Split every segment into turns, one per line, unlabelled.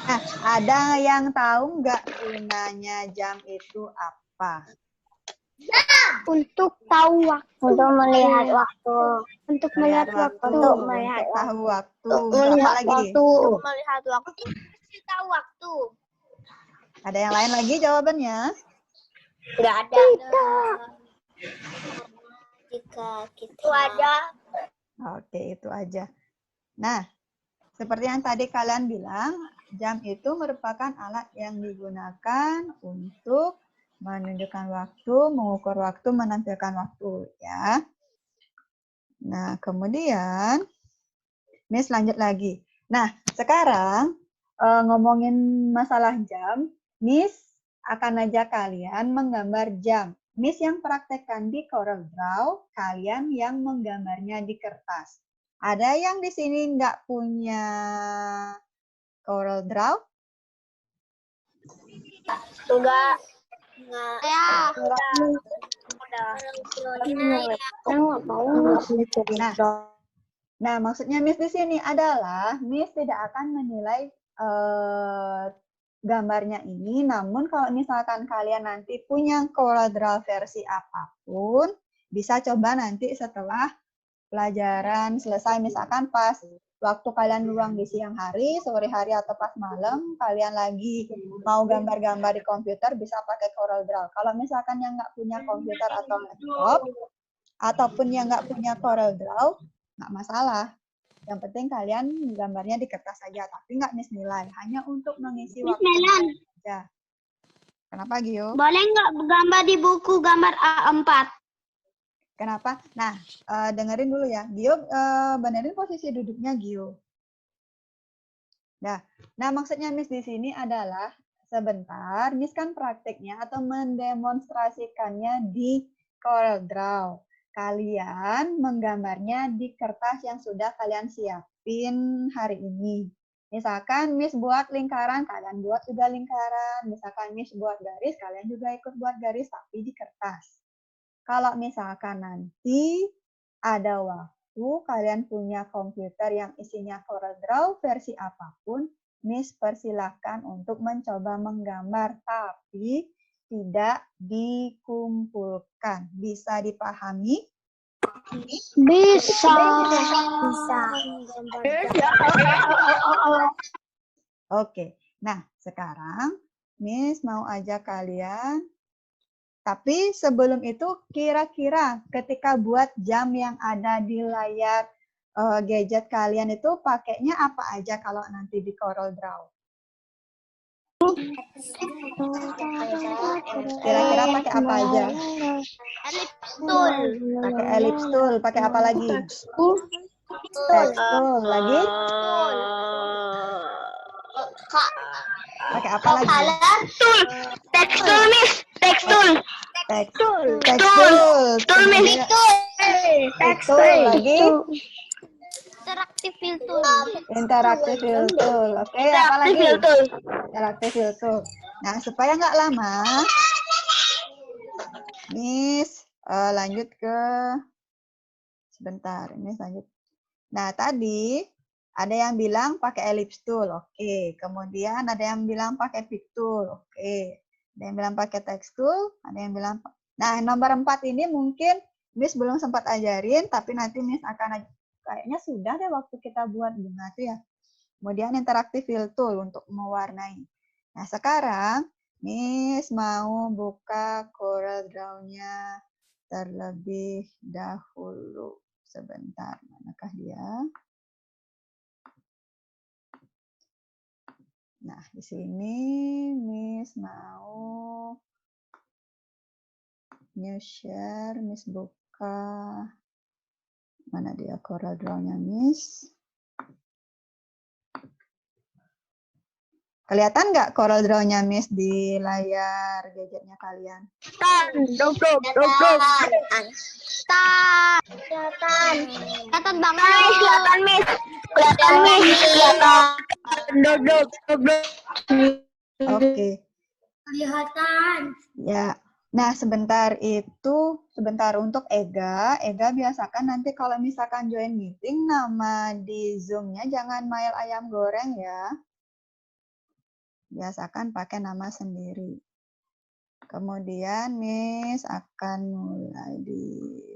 Nah, ada yang tahu nggak gunanya jam itu apa?
Untuk tahu waktu.
Untuk melihat waktu.
Untuk
Melihat
melihat
waktu,
waktu.
Untuk melihat
untuk tahu waktu,
Untuk
untuk apa
melihat
lagi?
waktu.
Untuk melihat waktu. Tahu waktu.
Ada yang lain lagi jawabannya?
Nggak ada. Jika kita
Itu ada.
Oke, itu aja. Nah, seperti yang tadi kalian bilang, jam itu merupakan alat yang digunakan untuk menunjukkan waktu, mengukur waktu, menampilkan waktu, ya. Nah, kemudian Miss lanjut lagi. Nah, sekarang ngomongin masalah jam, Miss akan ajak kalian menggambar jam. Miss yang praktekkan di CorelDRAW, kalian yang menggambarnya di kertas. Ada yang di sini nggak punya CorelDRAW?
enggak.
Ya.
Nah, maksudnya Miss di sini adalah Miss tidak akan menilai gambarnya ini, namun kalau misalkan kalian nanti punya CorelDRAW versi apapun, bisa coba nanti setelah pelajaran selesai, misalkan pas waktu kalian luang di siang hari, sore hari, atau pas malam, kalian lagi mau gambar-gambar di komputer, bisa pakai CorelDRAW. Kalau misalkan yang nggak punya komputer atau laptop, ataupun yang nggak punya CorelDRAW, nggak masalah. Yang penting kalian gambarnya di kertas saja, tapi nggak miss nilai. Hanya untuk mengisi waktu saja. Kenapa, Gio?
Boleh nggak gambar di buku gambar A4?
Kenapa? Nah, dengerin dulu ya. Gio, benerin posisi duduknya, Gio. Nah, maksudnya Miss di sini adalah sebentar, Miss kan prakteknya atau mendemonstrasikannya di CorelDRAW. Kalian menggambarnya di kertas yang sudah kalian siapin hari ini. Misalkan Miss buat lingkaran, kalian buat juga lingkaran. Misalkan Miss buat garis, kalian juga ikut buat garis, tapi di kertas. Kalau misalkan nanti ada waktu, kalian punya komputer yang isinya CorelDRAW versi apapun, Miss persilahkan untuk mencoba menggambar, tapi tidak dikumpulkan. Bisa dipahami?
Bisa.
Oke, nah sekarang Miss mau ajak kalian, tapi sebelum itu kira-kira ketika buat jam yang ada di layar gadget kalian itu pakainya apa aja kalau nanti di CorelDRAW? Kira-kira pakai apa aja?
Ellipse tool.
Pakai ellipse tool, pakai apa lagi? Text tool, lagi? Pakai apa lagi?
Text tool, Miss. Text tool.
Text tool. Kemudian text tool lagi?
Interactive fill tool.
Interactive fill tool. Oke, apa lagi? Interactive fill tool. Nah, supaya nggak lama, Miss lanjut ke sebentar. Miss lanjut. Nah, tadi ada yang bilang pakai ellipse tool. Oke. Kemudian ada yang bilang pakai pick tool. Oke. Ada yang bilang pakai text tool, ada yang bilang. Nah, nomor 4 ini mungkin Miss belum sempat ajarin, tapi nanti Miss akan kayaknya sudah deh waktu kita buat bunga tuh ya. Kemudian interactive fill tool untuk mewarnai. Nah, sekarang Miss mau buka CorelDRAW-nya terlebih dahulu. Sebentar, manakah dia? Nah, di sini Miss mau new share, Miss buka. Mana dia CorelDRAW-nya, Miss? Kelihatan nggak CorelDRAW-nya, Miss, di layar gadgetnya kalian?
Kelihatan banget. Kelihatan, Miss.
Oke.
Kelihatan.
Ya. Nah, sebentar untuk Ega. Ega biasakan nanti kalau misalkan join meeting, nama di Zoom-nya jangan Mail Ayam Goreng ya. Biasakan pakai nama sendiri. Kemudian Miss akan mulai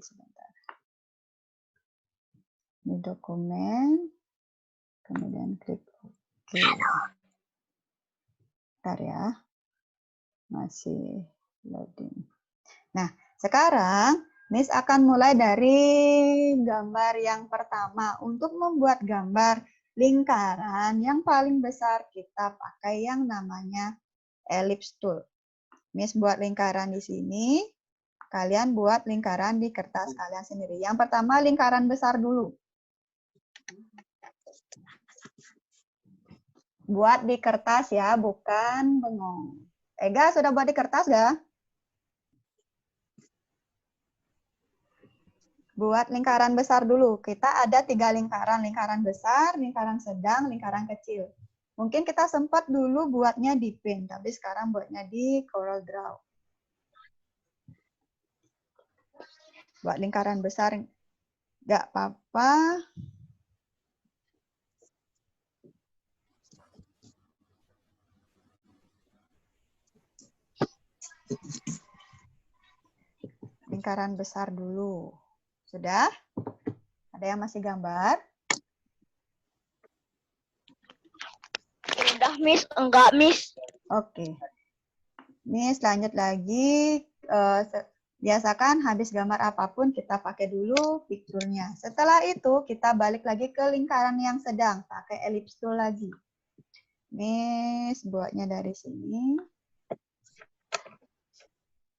sebentar. Di dokumen, kemudian klik OK. Bentar ya, masih loading. Nah, sekarang Miss akan mulai dari gambar yang pertama. Untuk membuat gambar lingkaran yang paling besar, kita pakai yang namanya ellipse tool. Miss buat lingkaran di sini, kalian buat lingkaran di kertas kalian sendiri. Yang pertama lingkaran besar dulu. Buat di kertas ya, bukan bengong. Ega, sudah buat di kertas gak? Buat lingkaran besar dulu. Kita ada 3 lingkaran. Lingkaran besar, lingkaran sedang, lingkaran kecil. Mungkin kita sempat dulu buatnya di Paint, tapi sekarang buatnya di CorelDRAW. Buat lingkaran besar nggak apa-apa. Lingkaran besar dulu. Sudah? Ada yang masih gambar?
Udah, Miss. Enggak, Miss.
Oke. Miss lanjut lagi. Biasakan habis gambar apapun kita pakai dulu picture-nya. Setelah itu kita balik lagi ke lingkaran yang sedang. Pakai ellipse tool lagi. Miss buatnya dari sini.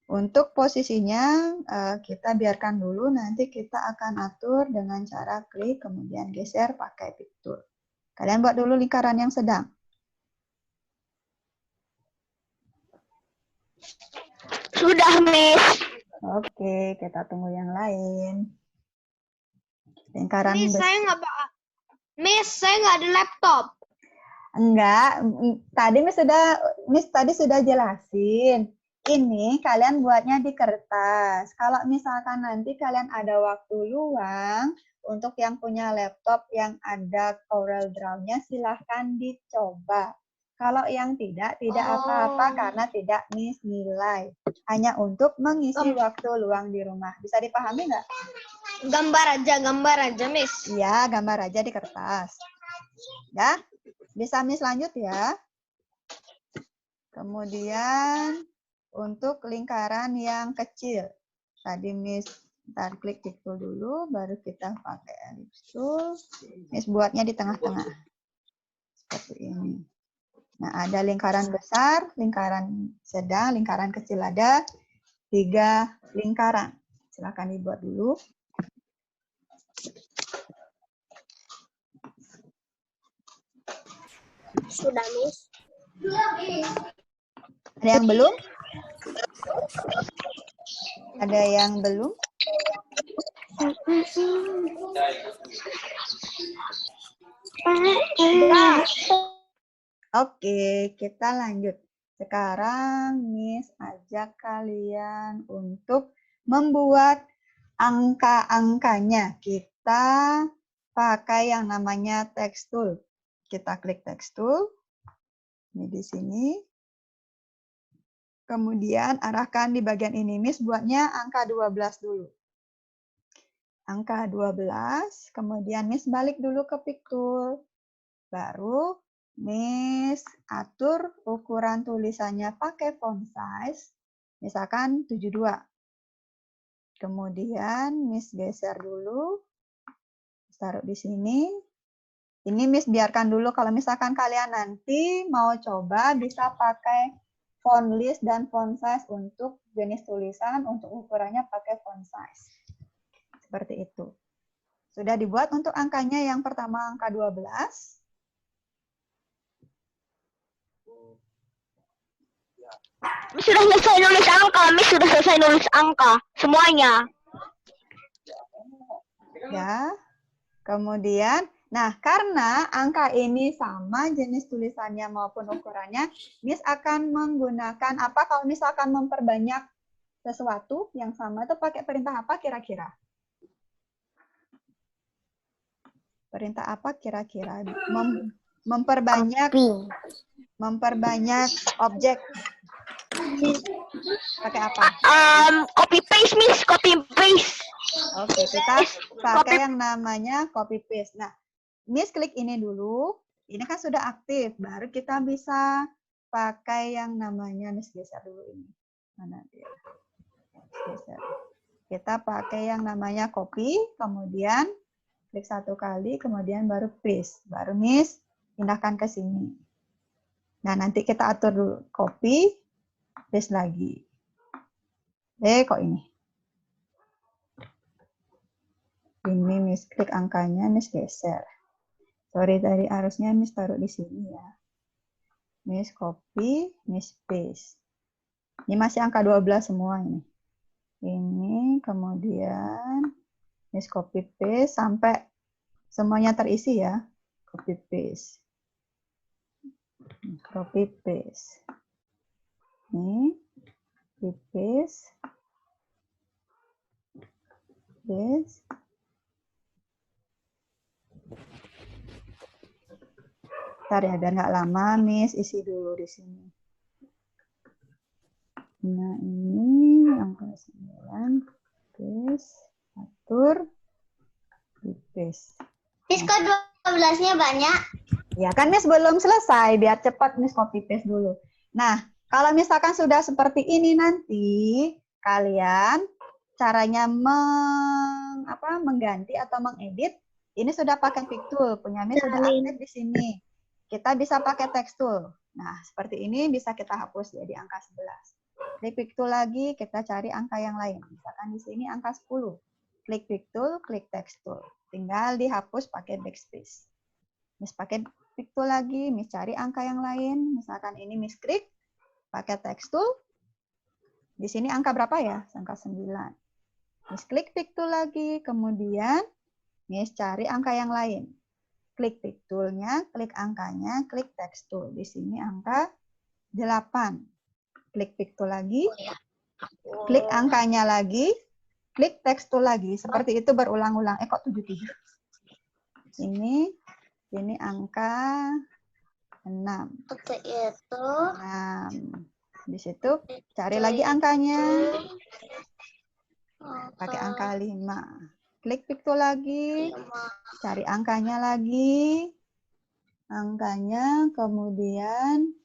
Untuk posisinya kita biarkan dulu, nanti kita akan atur dengan cara klik, kemudian geser pakai picture. Kalian buat dulu lingkaran yang sedang.
Sudah, Miss.
Oke, kita tunggu yang lain. Lingkaran
Miss,
besar.
saya nggak ada laptop.
Enggak, Miss tadi sudah jelasin. Ini kalian buatnya di kertas. Kalau misalkan nanti kalian ada waktu luang, untuk yang punya laptop yang ada CorelDRAW-nya silahkan dicoba. Kalau yang tidak apa-apa karena tidak miss nilai. Hanya untuk mengisi waktu luang di rumah. Bisa dipahami nggak?
Gambar aja, Miss.
Iya, gambar aja di kertas. Ya, bisa Miss lanjut ya. Kemudian untuk lingkaran yang kecil, tadi Miss klik tool dulu, baru kita pakai ellipse tool. Miss buatnya di tengah-tengah, seperti ini. Nah, ada lingkaran besar, lingkaran sedang, lingkaran kecil, ada 3 lingkaran. Silakan dibuat dulu.
Sudah, Miss.
Ada yang belum? Ada yang belum? Oke, kita lanjut. Sekarang Miss ajak kalian untuk membuat angka-angkanya. Kita pakai yang namanya text tool. Kita klik text tool. Ini di sini. Kemudian arahkan di bagian ini. Miss buatnya angka 12 dulu. Angka 12, kemudian Miss balik dulu ke pick tool. Baru Miss atur ukuran tulisannya pakai font size, misalkan 72. Kemudian Miss geser dulu, taruh di sini. Ini Miss biarkan dulu, kalau misalkan kalian nanti mau coba bisa pakai font list dan font size untuk jenis tulisan, untuk ukurannya pakai font size. Seperti itu. Sudah dibuat untuk angkanya, yang pertama angka 12.
Miss sudah selesai nulis angka, Miss sudah selesai nulis angka semuanya.
Ya. Kemudian, nah karena angka ini sama jenis tulisannya maupun ukurannya, Miss akan menggunakan apa kalau misalkan memperbanyak sesuatu yang sama itu pakai perintah apa kira-kira? Perintah apa kira-kira? Memperbanyak. memperbanyak objek. Pakai apa?
Copy paste, Miss. Copy paste.
Oke, kita pakai yang namanya copy paste. Nah, Miss klik ini dulu. Ini kan sudah aktif. Baru kita bisa pakai yang namanya, Miss geser dulu ini. Mana dia? Geser. Kita pakai yang namanya copy, kemudian klik 1 kali, kemudian baru paste. Baru Miss pindahkan ke sini. Nah, nanti kita atur dulu. Copy, paste lagi. Kok ini? Ini Miss klik angkanya, Miss geser. Sorry, tadi harusnya Miss taruh di sini ya. Miss copy, Miss paste. Ini masih angka 12 semua ini. Ini, kemudian Miss copy paste sampai semuanya terisi ya. Copy paste. Copy paste. Ini, copy paste. Paste. Bentar ya, biar nggak lama, Miss isi dulu di sini. Nah, ini angka 9, paste, atur, paste.
Miss, kok 12-nya banyak?
Ya kan, Miss belum selesai, biar cepat Miss copy paste dulu. Nah, kalau misalkan sudah seperti ini nanti, kalian caranya mengganti atau mengedit, ini sudah pakai Pick Tool, punya Miss sudah aktif di sini. Kita bisa pakai text tool. Nah, seperti ini bisa kita hapus ya di angka 11. Klik Pick Tool lagi, kita cari angka yang lain. Misalkan di sini angka 10. Klik Pick Tool, klik text tool. Tinggal dihapus pakai backspace. Miss pakai Pick Tool lagi, Miss cari angka yang lain. Misalkan ini Miss klik, pakai text tool. Di sini angka berapa ya? Angka 9. Miss klik Pick Tool lagi, kemudian Miss cari angka yang lain. Klik Pick Tool-nya, klik angkanya, klik text tool. Di sini angka 8. Klik Pick Tool lagi, klik angkanya lagi, klik text tool lagi. Seperti itu berulang-ulang. Kok 77? Ini angka 6.
Seperti itu.
6. Di situ cari lagi angkanya. Pakai angka 5. Klik Pick Tool lagi, cari angkanya lagi, angkanya, kemudian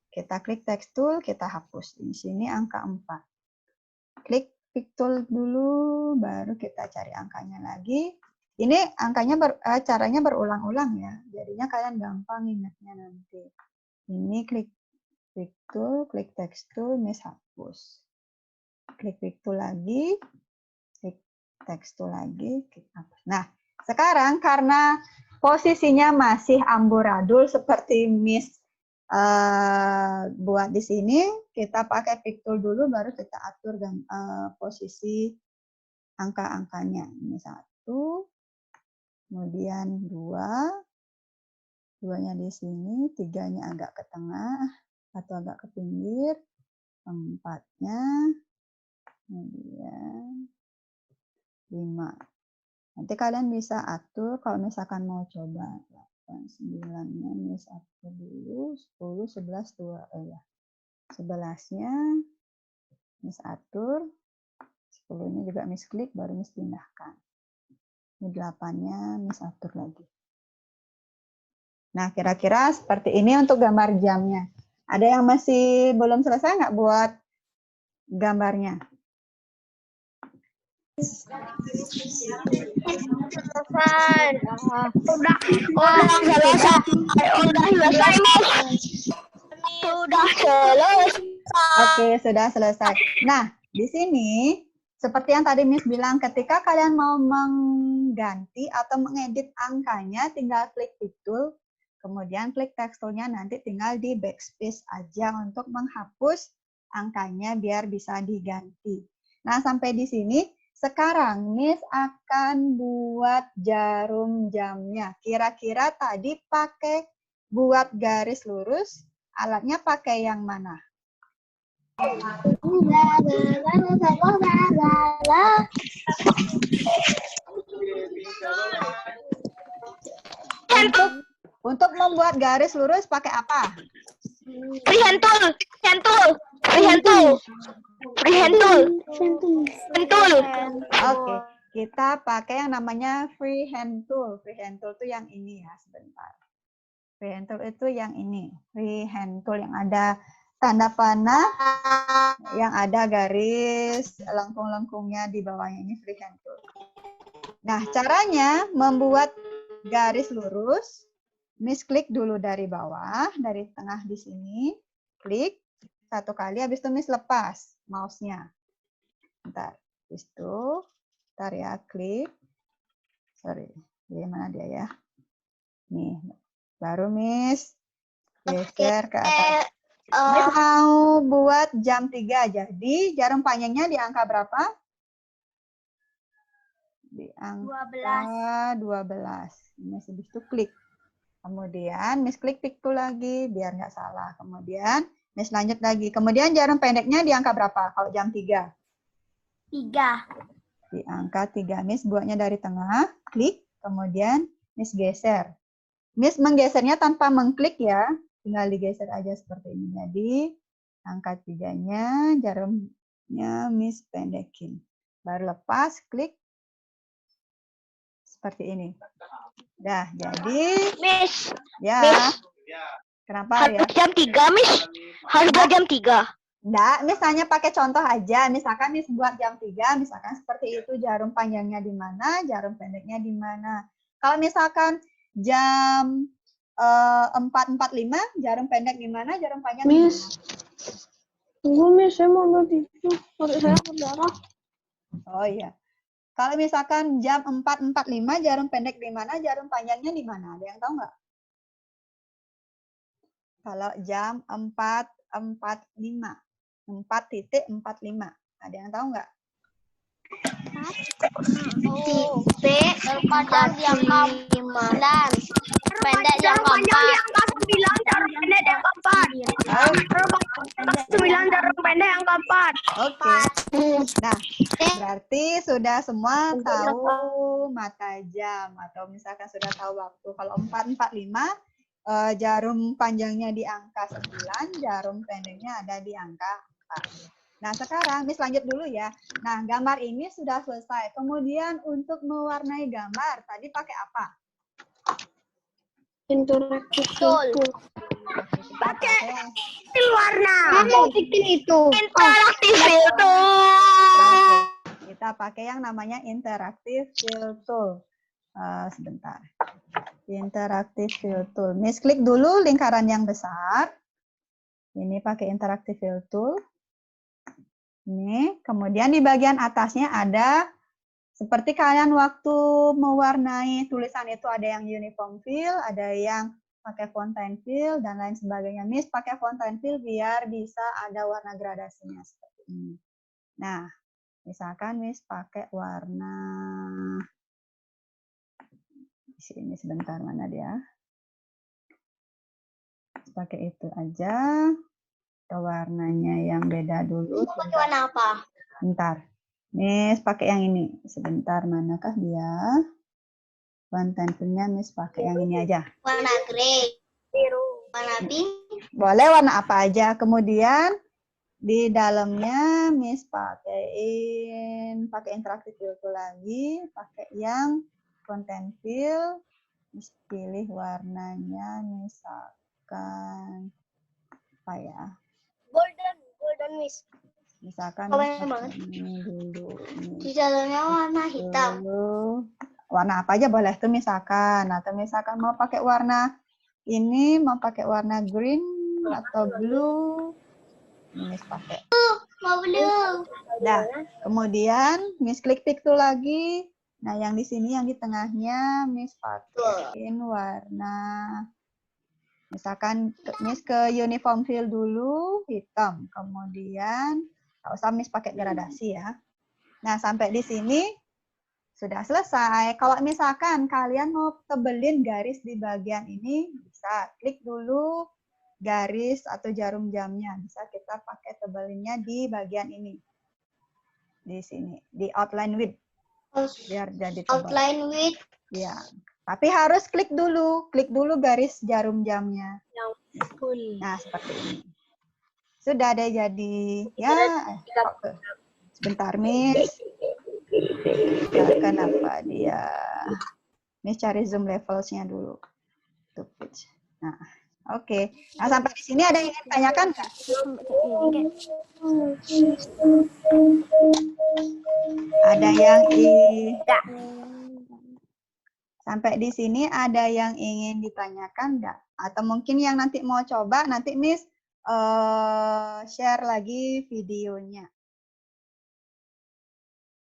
kita klik text tool, kita hapus. Di sini angka 4. Klik Pick Tool dulu, baru kita cari angkanya lagi. Ini angkanya caranya berulang-ulang ya, jadinya kalian gampang ingatnya nanti. Ini klik Pick Tool, klik text tool, Miss hapus. Klik Pick Tool lagi, text tool lagi. Nah, sekarang karena posisinya masih amburadul seperti Miss buat di sini, kita pakai Pick Tool dulu, baru kita atur posisi angka-angkanya. Ini 1, kemudian 2, 2-nya di sini, 3-nya agak ke tengah atau agak ke pinggir, 4-nya, kemudian 5. Nanti kalian bisa atur kalau misalkan mau coba 8, 9-nya Miss atur dulu, 10, 11, 2 ya. 11-nya Miss atur, 10-nya juga Miss klik baru Miss pindahkan. Ini 8-nya Miss atur lagi. Nah, kira-kira seperti ini untuk gambar jamnya. Ada yang masih belum selesai nggak buat gambarnya?
Selesai.
Udah selesai, Miss. Sudah selesai.
Oke, sudah selesai. Nah, di sini seperti yang tadi Miss bilang, ketika kalian mau mengganti atau mengedit angkanya, tinggal klik Pick Tool, kemudian klik text tool-nya, nanti tinggal di backspace aja untuk menghapus angkanya biar bisa diganti. Nah, sampai di sini. Sekarang Miss akan buat jarum jamnya. Kira-kira tadi pakai buat garis lurus, alatnya pakai yang mana? Untuk membuat garis lurus pakai apa?
Freehand tool. Hand tool. Freehand tool. Freehand tool. Hand tool.
Oke, kita pakai yang namanya freehand tool. Freehand tool itu yang ini ya, sebentar. Freehand tool itu yang ini. Freehand tool yang ada tanda panah, yang ada garis lengkung-lengkungnya di bawahnya, ini freehand tool. Nah, caranya membuat garis lurus, Miss klik dulu dari bawah, dari tengah di sini, klik 1 kali, habis itu Miss lepas mouse-nya. Bentar, habis itu, bentar ya, klik. Sorry, di mana dia ya? Nih, baru Miss geser ke atas. Miss mau buat jam 3, jadi jarum panjangnya di angka berapa? Di angka 12. Miss habis itu klik. Kemudian Miss klik piktul lagi biar nggak salah. Kemudian Miss lanjut lagi. Kemudian jarum pendeknya di angka berapa kalau jam 3?
3.
Di angka 3. Miss buatnya dari tengah, klik, kemudian Miss geser. Miss menggesernya tanpa mengklik ya. Tinggal digeser aja seperti ini. Jadi angka 3-nya jarumnya Miss pendekin. Baru lepas, klik. Seperti ini. Dah, jadi
Miss.
ya.
Miss.
Kenapa ya?
Harus jam 3, Miss. Harus buat jam 3.
Enggak, misalnya pakai contoh aja. Misalkan Miss buat jam 3, misalkan seperti itu, jarum panjangnya di mana, jarum pendeknya di mana. Kalau misalkan jam 4.45, jarum pendek di mana, jarum panjang di mana?
Miss, tunggu Miss, saya mau buat itu. Perut saya berdarah.
Oh iya. Kalau misalkan jam 4.45, jarum pendek di mana, jarum panjangnya di mana? Ada yang tahu nggak? Kalau jam 4.45. 4.45. Ada yang tahu nggak?
Titik panjang di angka 9. Pendek di angka 4.
Jarum pendek di angka 4. 9 jarum pendek angka 4.
Oke. Nah, berarti sudah semua tahu mata jam atau misalkan sudah tahu waktu. Kalau 4.45 jarum panjangnya di angka 9, jarum pendeknya ada di angka 4. Nah, sekarang Miss lanjut dulu ya. Nah, gambar ini sudah selesai. Kemudian untuk mewarnai gambar, tadi pakai apa?
Interaktif
Tool.
Pakai warna.
itu.
Interaktif itu.
Kita pakai yang namanya Interactive Fill Tool. Sebentar. Interactive Fill Tool. Miss klik dulu lingkaran yang besar. Ini pakai Interactive Fill Tool. Ini, kemudian di bagian atasnya ada seperti kalian waktu mewarnai tulisan itu ada yang uniform fill, ada yang pakai fontaine fill dan lain sebagainya. Miss pakai fontaine fill biar bisa ada warna gradasinya seperti ini. Nah, misalkan Miss pakai warna di sini sebentar, mana dia? Pakai itu aja. Atau warnanya yang beda dulu.
Pakai warna apa?
Bentar. Miss pakai yang ini. Sebentar, manakah dia? Fontaine fill-nya Miss pakai yang ini aja.
Warna grey. Biru. Warna pink.
Boleh warna apa aja. Kemudian di dalamnya Miss pakai interactive fill tool lagi, pakai yang fontaine fill. Miss pilih warnanya misalkan apa ya?
Golden Miss.
Misalkan
Oh,
Miss
banyak
pakai ini dulu.
Di dalamnya warna hitam.
Dulu. Warna apa aja boleh tuh misalkan. Atau misalkan mau pakai warna ini, mau pakai warna green atau blue. Miss pakai.
Mau blue.
Nah, kemudian Miss klik piktul lagi. Nah, yang di sini yang di tengahnya Miss pakaiin warna. Misalkan Miss ke uniform fill dulu, hitam. Kemudian, nggak usah Miss pakai gradasi ya. Nah, sampai di sini sudah selesai. Kalau misalkan kalian mau tebelin garis di bagian ini, bisa klik dulu garis atau jarum jamnya. Bisa kita pakai tebelinnya di bagian ini. Di sini, di outline width. Biar jadi tebal.
Outline width.
Ya. Tapi harus klik dulu garis jarum jamnya. Nah, seperti ini. Sudah ada jadi. Ya, sebentar, Miss. Kenapa dia? Miss cari zoom levelsnya dulu. Nah, oke. Nah, sampai di sini ada yang ingin tanyakan nggak? Ada yang sampai di sini ada yang ingin ditanyakan nggak? Atau mungkin yang nanti mau coba, nanti Miss share lagi videonya.